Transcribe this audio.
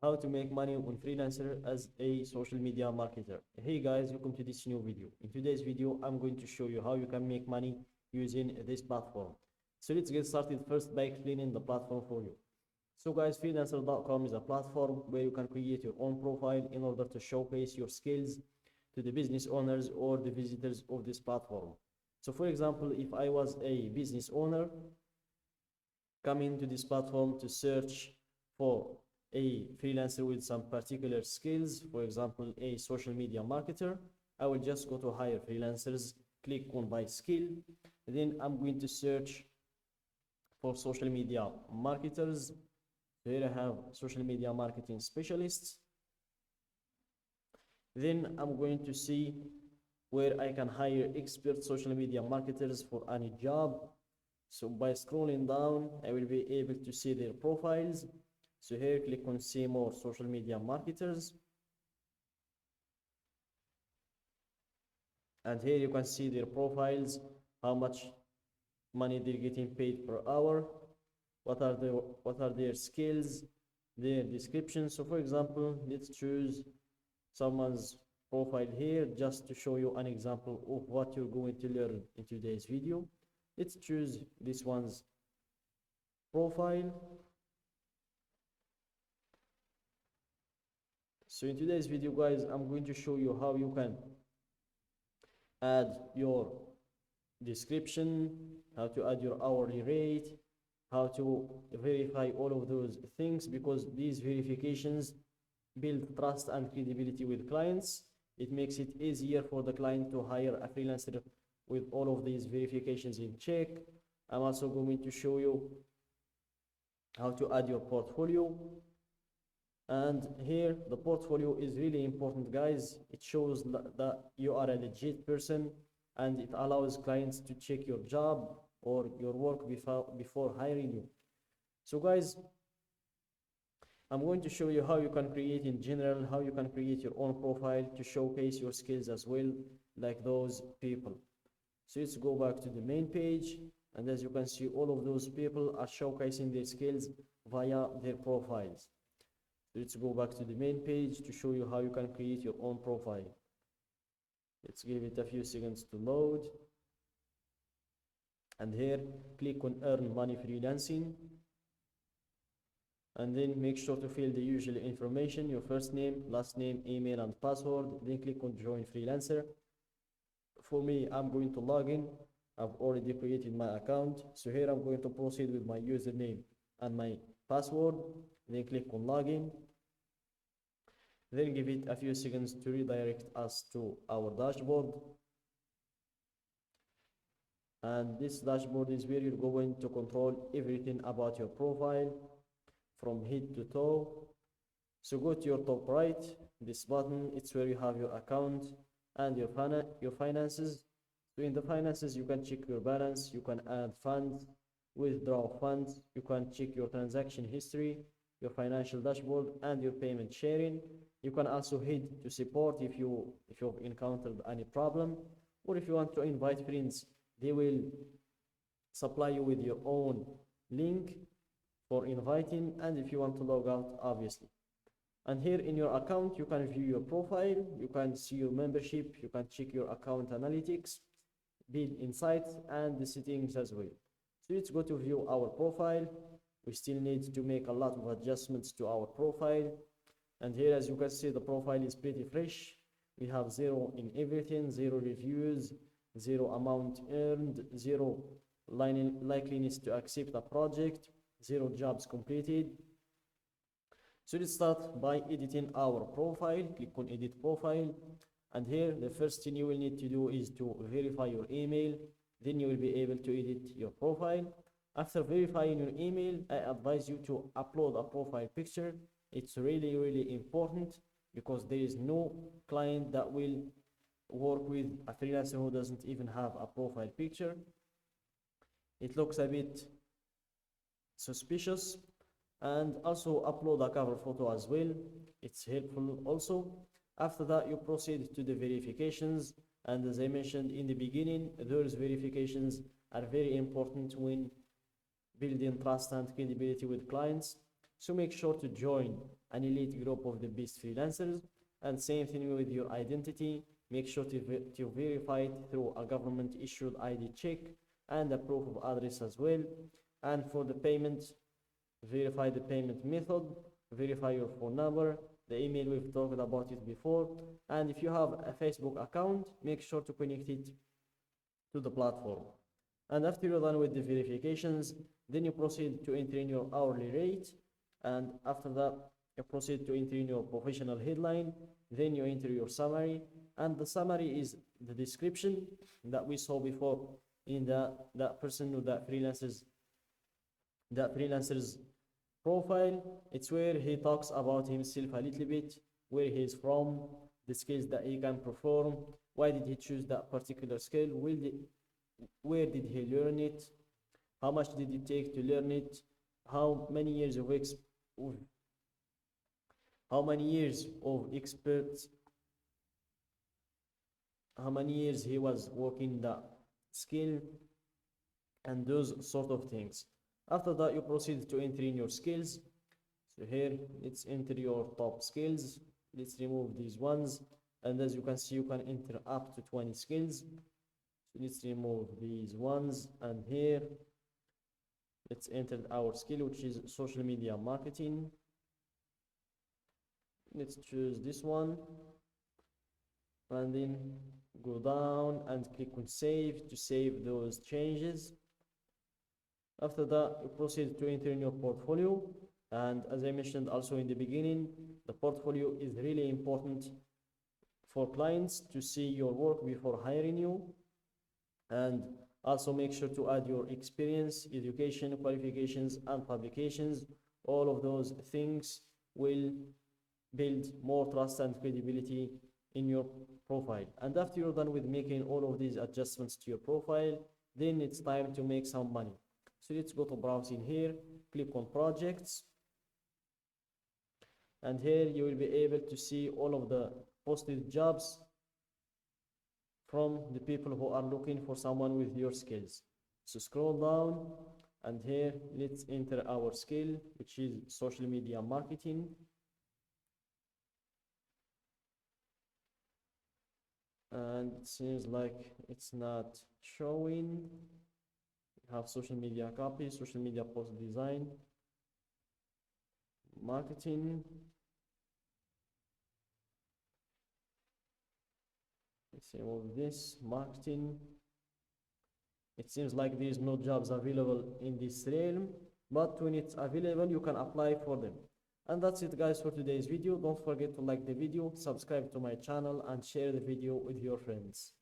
how to make money on Freelancer as a social media marketer. Hey guys, welcome to this new video. In today's video, I'm going to show you how you can make money using this platform. So let's get started first by explaining the platform for you. So guys, freelancer.com is a platform where you can create your own profile in order to showcase your skills to the business owners or the visitors of this platform. So for example, if I was a business owner coming to this platform to search for a freelancer with some particular skills, for example, a social media marketer, I will just go to hire freelancers, click on by skill, then I'm going to search for social media marketers. Here I have social media marketing specialists. Then I'm going to see where I can hire expert social media marketers for any job. So by scrolling down, I will be able to see their profiles. So here, click on see more social media marketers. And here you can see their profiles, how much money they're getting paid per hour, what are their skills, their description. So for example, let's choose someone's profile here just to show you an example of what you're going to learn in today's video. Let's choose this one's profile. So in today's video, guys, I'm going to show you how you can add your description, how to add your hourly rate, how to verify all of those things, because these verifications build trust and credibility with clients. It makes it easier for the client to hire a freelancer with all of these verifications in check. I'm also going to show you how to add your portfolio. And here the portfolio is really important, guys. It shows that you are a legit person, and it allows clients to check your job or your work before hiring you. So guys, I'm going to show you how you can create in general, how you can create your own profile to showcase your skills as well, like those people. So let's go back to the main page, and as you can see, all of those people are showcasing their skills via their profiles. Let's go back to the main page to show you how you can create your own profile. Let's give it a few seconds to load. And here, click on Earn Money Freelancing. And then make sure to fill the usual information, your first name, last name, email, and password. Then click on Join Freelancer. For me, I'm going to log in. I've already created my account. So here I'm going to proceed with my username and my password. Then click on login. Then give it a few seconds to redirect us to our dashboard. And this dashboard is where you're going to control everything about your profile from head to toe. So go to your top right, this button, it's where you have your account and your finances. So in the finances, you can check your balance, you can add funds, withdraw funds, you can check your transaction history, your financial dashboard, and your payment sharing. You can also head to support if you've encountered any problem, or if you want to invite friends, they will supply you with your own link for inviting, and if you want to log out, obviously. And here in your account, you can view your profile, you can see your membership, you can check your account analytics, build insights, and the settings as well. So let's go to view our profile. We still need to make a lot of adjustments to our profile. And here, as you can see, the profile is pretty fresh. We have 0 in everything, 0 reviews, 0 amount earned, 0 likeliness to accept a project, 0 jobs completed. So let's start by editing our profile. Click on edit profile. And here, the first thing you will need to do is to verify your email. Then you will be able to edit your profile. After verifying your email, I advise you to upload a profile picture. It's really, really important, because there is no client that will work with a freelancer who doesn't even have a profile picture. It looks a bit suspicious. And also upload a cover photo as well. It's helpful also. After that, you proceed to the verifications. And as I mentioned in the beginning, those verifications are very important when building trust and credibility with clients. So make sure to join an elite group of the best freelancers. And same thing with your identity. Make sure to verify it through a government issued ID check and a proof of address as well. And for the payment, verify the payment method, verify your phone number, the email, we've talked about it before. And if you have a Facebook account, make sure to connect it to the platform. And after you're done with the verifications, then you proceed to enter in your hourly rate. And after that, you proceed to enter in your professional headline. Then you enter your summary. And the summary is the description that we saw before in that freelancer's profile. It's where he talks about himself a little bit, where he's from, the skills that he can perform, why did he choose that particular skill, where did he learn it, how much did it take to learn it, how many years of experts, how many years he was working that skill, and those sort of things. After that, you proceed to enter in your skills. So here, let's enter your top skills. Let's remove these ones. And as you can see, you can enter up to 20 skills. So let's remove these ones. And here, let's enter our skill, which is social media marketing. Let's choose this one. And then go down and click on save to save those changes. After that, you proceed to enter in your portfolio. And as I mentioned also in the beginning, the portfolio is really important for clients to see your work before hiring you. And also make sure to add your experience, education, qualifications, and publications. All of those things will build more trust and credibility in your profile. And after you're done with making all of these adjustments to your profile, then it's time to make some money. So let's go to browsing here, click on projects. And here you will be able to see all of the posted jobs from the people who are looking for someone with your skills. So scroll down, and here let's enter our skill, which is social media marketing. And it seems like it's not showing. We have social media copy, social media post design, marketing. Let's remove this, marketing. It seems like there is no jobs available in this realm, but when it's available, you can apply for them. And that's it, guys, for today's video. Don't forget to like the video, subscribe to my channel, and share the video with your friends.